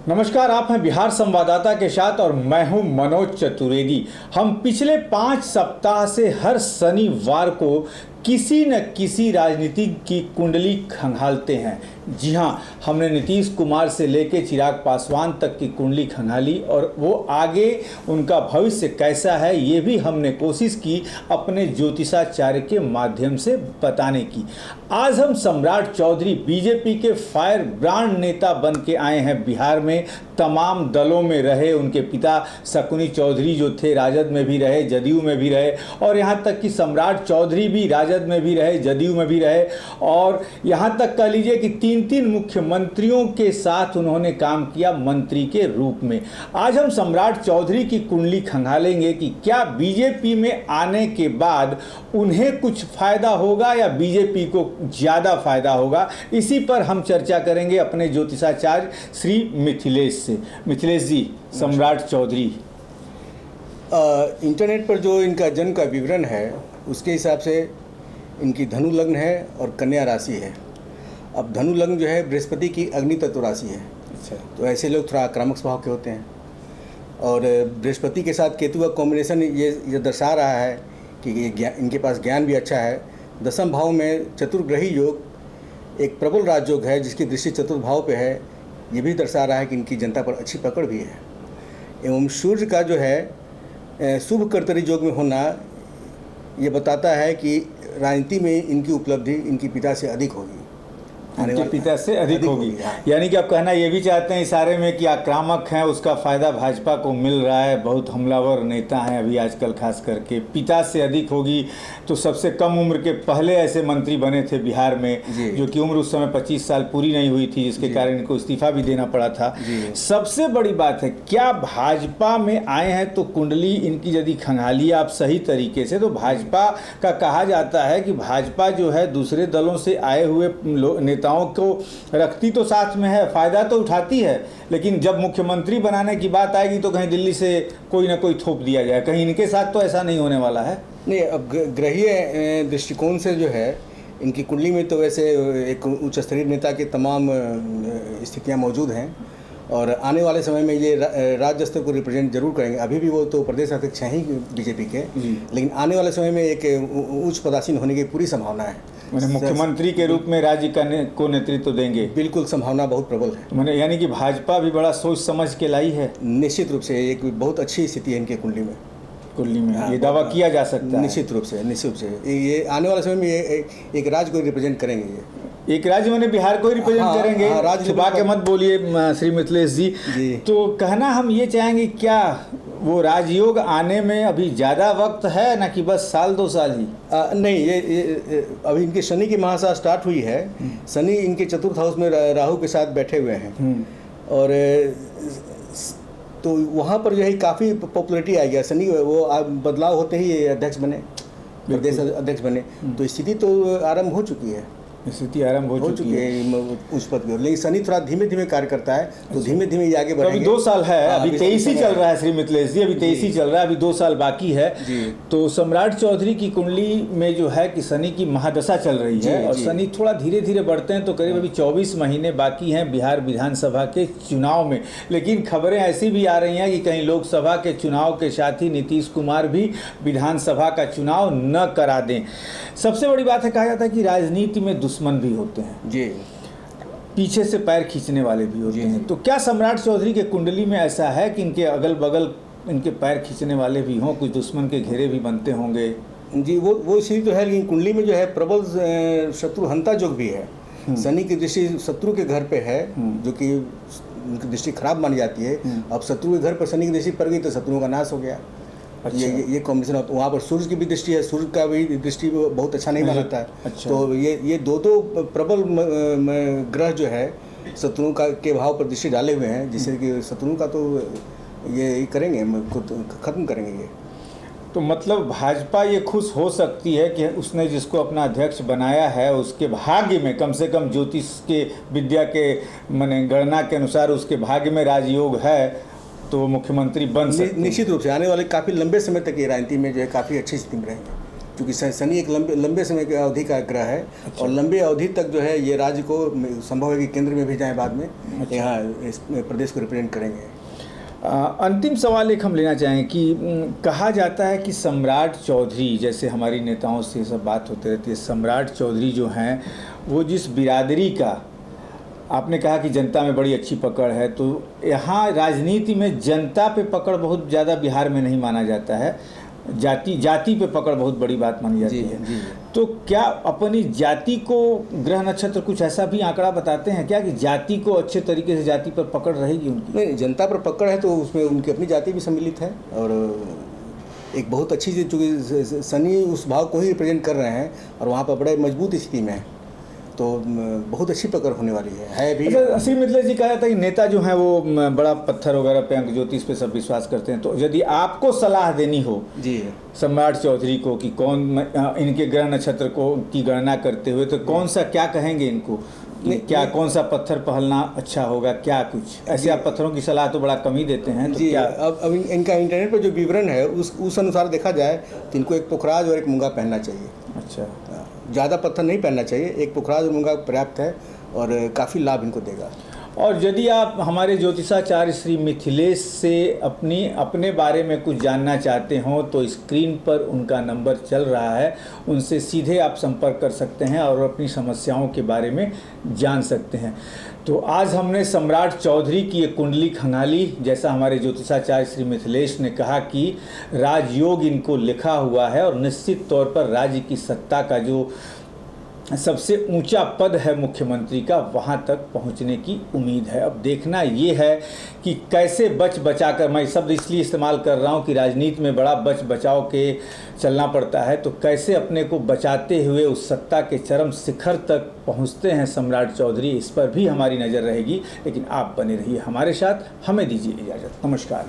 नमस्कार, आप हैं बिहार संवाददाता के साथ और मैं हूं मनोज चतुर्वेदी। हम पिछले 5 सप्ताह से हर शनिवार को किसी न किसी राजनीतिक की कुंडली खंगालते हैं। जी हां, हमने नीतीश कुमार से लेकर चिराग पासवान तक की कुंडली खंगाली और वो आगे उनका भविष्य कैसा है ये भी हमने कोशिश की अपने ज्योतिषाचार्य के माध्यम से बताने की। आज हम सम्राट चौधरी बीजेपी के फायर ब्रांड नेता बन के आए हैं बिहार में। तमाम दलों में रहे, उनके पिता शकुनी चौधरी जो थे राजद में भी रहे, जदयू में भी रहे और यहाँ तक कि सम्राट चौधरी भी राजद में भी रहे, जदयू में भी रहे और यहाँ तक कह लीजिए कि 3 मुख्यमंत्रियों के साथ उन्होंने काम किया मंत्री के रूप में। आज हम सम्राट चौधरी की कुंडली खंगालेंगे कि क्या बीजेपी में आने के बाद उन्हें कुछ फायदा होगा या बीजेपी को ज़्यादा फायदा होगा। इसी पर हम चर्चा करेंगे अपने ज्योतिषाचार्य श्री मिथिलेश से। मिथिलेश जी, सम्राट चौधरी, इंटरनेट पर जो इनका जन्म का विवरण है उसके हिसाब से इनकी धनु लग्न है और कन्या राशि है। अब धनु लग्न जो है बृहस्पति की अग्नि तत्व राशि है। अच्छा, तो ऐसे लोग थोड़ा आक्रामक स्वभाव के होते हैं और बृहस्पति के साथ केतु का कॉम्बिनेशन ये दर्शा रहा है कि इनके पास ज्ञान भी अच्छा है। दसम भाव में चतुर्ग्रही योग एक प्रबल राजयोग है जिसकी दृष्टि चतुर्थ भाव पे है। ये भी दर्शा रहा है कि इनकी जनता पर अच्छी पकड़ भी है। एवं सूर्य का जो है शुभ कर्तरी योग में होना ये बताता है कि राजनीति में इनकी उपलब्धि इनकी पिता से अधिक होगी, इनके पिता से अधिक होगी। यानी कि आप कहना ये भी चाहते हैं इशारे में कि आक्रामक हैं, उसका फ़ायदा भाजपा को मिल रहा है। बहुत हमलावर नेता हैं अभी आजकल, खास करके पिता से अधिक होगी। तो सबसे कम उम्र के पहले ऐसे मंत्री बने थे बिहार में जो कि उम्र उस समय 25 साल पूरी नहीं हुई थी, जिसके कारण इनको इस्तीफा भी देना पड़ा था। सबसे बड़ी बात है, क्या भाजपा में आए हैं तो कुंडली इनकी यदि खंगाली आप सही तरीके से, तो भाजपा का कहा जाता है कि भाजपा जो है दूसरे दलों से आए हुए नेताओं को रखती तो साथ में है, फायदा तो उठाती है, लेकिन जब मुख्यमंत्री बनाने की बात आएगी तो कहीं दिल्ली से कोई ना कोई थोप दिया जाए। कहीं इनके साथ तो ऐसा नहीं होने वाला है। नहीं, अब ग्रहीय दृष्टिकोण से जो है इनकी कुंडली में तो वैसे एक उच्च स्तरीय नेता के तमाम स्थितियां मौजूद हैं और आने वाले समय में ये राज्य स्तर को रिप्रेजेंट जरूर करेंगे। अभी भी वो तो प्रदेश अध्यक्ष हैं ही बीजेपी के, लेकिन आने वाले समय में एक उच्च पदासीन होने की पूरी संभावना है। मैंने मुख्यमंत्री के रूप में राज्य को नेतृत्व देंगे, बिल्कुल संभावना बहुत प्रबल है। मैंने यानी कि भाजपा भी बड़ा सोच समझ के लाई है। निश्चित रूप से एक बहुत अच्छी स्थिति है इनके कुंडली में। ये दावा किया जा सकता है निश्चित रूप से ये आने वाले समय में ये एक राज्य को रिप्रेजेंट करेंगे। ये एक राज्य मैंने बिहार को ही रिप्रेजेंट करेंगे। राज्य छुपा के मत बोलिए श्री मिथिलेश जी। तो कहना हम ये चाहेंगे, क्या वो राजयोग आने में अभी ज़्यादा वक्त है ना कि बस साल 2 साल ही? नहीं, ये अभी इनके शनि की महासा स्टार्ट हुई है। शनि इनके चतुर्थ हाउस में राहु के साथ बैठे हुए हैं और तो वहाँ पर जो है काफ़ी पॉपुलरिटी आ गया। शनि वो बदलाव होते ही अध्यक्ष बने, प्रदेश अध्यक्ष बने, तो स्थिति तो आरंभ हो चुकी है। स्थिति आरंभ हो चुकी है उस पद की। लेकिन शनि थोड़ा धीमे धीमे कार्य करता है, तो धीमे धीमे ये आगे बढ़ेंगे। अभी 2 साल है, अभी 23 ही चल रहा है श्री मिथिलेश जी, अभी 23 ही चल रहा है, अभी 2 साल बाकी है। तो सम्राट चौधरी की कुंडली में जो है कि शनि की महादशा चल रही है और शनि थोड़ा धीरे धीरे बढ़ते हैं, तो करीब अभी 24 महीने बाकी हैं बिहार विधानसभा के चुनाव में। लेकिन खबरें ऐसी भी आ रही हैं कि कहीं लोकसभा के चुनाव के साथ ही नीतीश कुमार भी विधानसभा का चुनाव न करा दें। सबसे बड़ी बात है, कहा जाता है कि राजनीति में दुश्मन भी होते हैं जी, पीछे से पैर खींचने वाले भी होते हैं। तो क्या सम्राट चौधरी के कुंडली में ऐसा है कि इनके अगल बगल इनके पैर खींचने वाले भी हों, कुछ दुश्मन के घेरे भी बनते होंगे? जी, वो स्थिति तो है, लेकिन कुंडली में जो है प्रबल शत्रुहंता योग भी है। शनि की दृष्टि शत्रु के घर पे है, जो कि उनकी दृष्टि खराब मानी जाती है। अब शत्रु के घर पर शनि की दृष्टि पड़ गई तो शत्रुओं का नाश हो गया। अच्छा। ये कॉम्बिनेशन होता है। वहाँ पर सूर्य की भी दृष्टि है, सूर्य का भी दृष्टि बहुत अच्छा नहीं माना जाता है। अच्छा। तो ये दो प्रबल ग्रह जो है शत्रुओं का के भाव पर दृष्टि डाले हुए हैं, जिससे कि शत्रुओं का तो ये करेंगे, खत्म करेंगे ये। तो मतलब भाजपा ये खुश हो सकती है कि उसने जिसको अपना अध्यक्ष बनाया है उसके भाग्य में, कम से कम ज्योतिष के विद्या के माने गणना के अनुसार उसके भाग्य में राजयोग है, तो मुख्यमंत्री बन सकते हैं। निश्चित रूप से आने वाले काफ़ी लंबे समय तक ये राजनीति में जो है काफ़ी अच्छी स्थिति में रहेंगे। क्योंकि शनि एक लंबे समय की अवधि का ग्रह है। और लंबे अवधि तक जो है ये राज्य को संभव है कि केंद्र में भी जाएं बाद में। यहाँ इस प्रदेश को रिप्रेजेंट करेंगे। अंतिम सवाल एक हम लेना चाहेंगे कि कहा जाता है कि सम्राट चौधरी, जैसे हमारी नेताओं से सब बात होती रहती है, सम्राट चौधरी जो हैं वो जिस बिरादरी का, आपने कहा कि जनता में बड़ी अच्छी पकड़ है, तो यहाँ राजनीति में जनता पे पकड़ बहुत ज़्यादा बिहार में नहीं माना जाता है, जाति पे पकड़ बहुत बड़ी बात मानी जाती है। जी। तो क्या अपनी जाति को ग्रह नक्षत्र कुछ ऐसा भी आंकड़ा बताते हैं क्या कि जाति को अच्छे तरीके से जाति पर पकड़ रहेगी उनकी? नहीं, जनता पर पकड़ है तो उसमें उनकी अपनी जाति भी सम्मिलित है। और एक बहुत अच्छी चीज़, चूँकि शनि उस भाव को ही रिप्रेजेंट कर रहे हैं और वहाँ पर बड़े मजबूत स्थिति में है, तो बहुत अच्छी पकड़ होने वाली है भी। अच्छा, श्री मिथिलेश जी, कहा जाता है कि नेता जो हैं वो बड़ा पत्थर वगैरह पे, अंक ज्योतिष पे सब विश्वास करते हैं, तो यदि आपको सलाह देनी हो जी सम्राट चौधरी को कि कौन इनके ग्रह नक्षत्र को की गणना करते हुए, तो कौन सा क्या कहेंगे इनको? क्या कौन सा पत्थर पहनना अच्छा होगा, क्या कुछ ऐसे? आप पत्थरों की सलाह तो बड़ा कम ही देते हैं, तो जी। क्या अब इनका इंटरनेट पर जो विवरण है उस अनुसार देखा जाए तो इनको एक पुखराज और एक मूंगा पहनना चाहिए। अच्छा, ज़्यादा पत्थर नहीं पहनना चाहिए, एक पुखराज और मूंगा पर्याप्त है और काफ़ी लाभ इनको देगा। और यदि आप हमारे ज्योतिषाचार्य श्री मिथिलेश से अपने बारे में कुछ जानना चाहते हो तो स्क्रीन पर उनका नंबर चल रहा है, उनसे सीधे आप संपर्क कर सकते हैं और अपनी समस्याओं के बारे में जान सकते हैं। तो आज हमने सम्राट चौधरी की एक कुंडली खंगाली, जैसा हमारे ज्योतिषाचार्य श्री मिथिलेश ने कहा कि राजयोग इनको लिखा हुआ है और निश्चित तौर पर राज्य की सत्ता का जो सबसे ऊंचा पद है मुख्यमंत्री का, वहां तक पहुंचने की उम्मीद है। अब देखना ये है कि कैसे बचा कर, मैं शब्द इसलिए इस्तेमाल कर रहा हूं कि राजनीति में बड़ा बचाव के चलना पड़ता है, तो कैसे अपने को बचाते हुए उस सत्ता के चरम शिखर तक पहुंचते हैं सम्राट चौधरी, इस पर भी हमारी नज़र रहेगी। लेकिन आप बने रहिए हमारे साथ, हमें दीजिए इजाज़त। नमस्कार।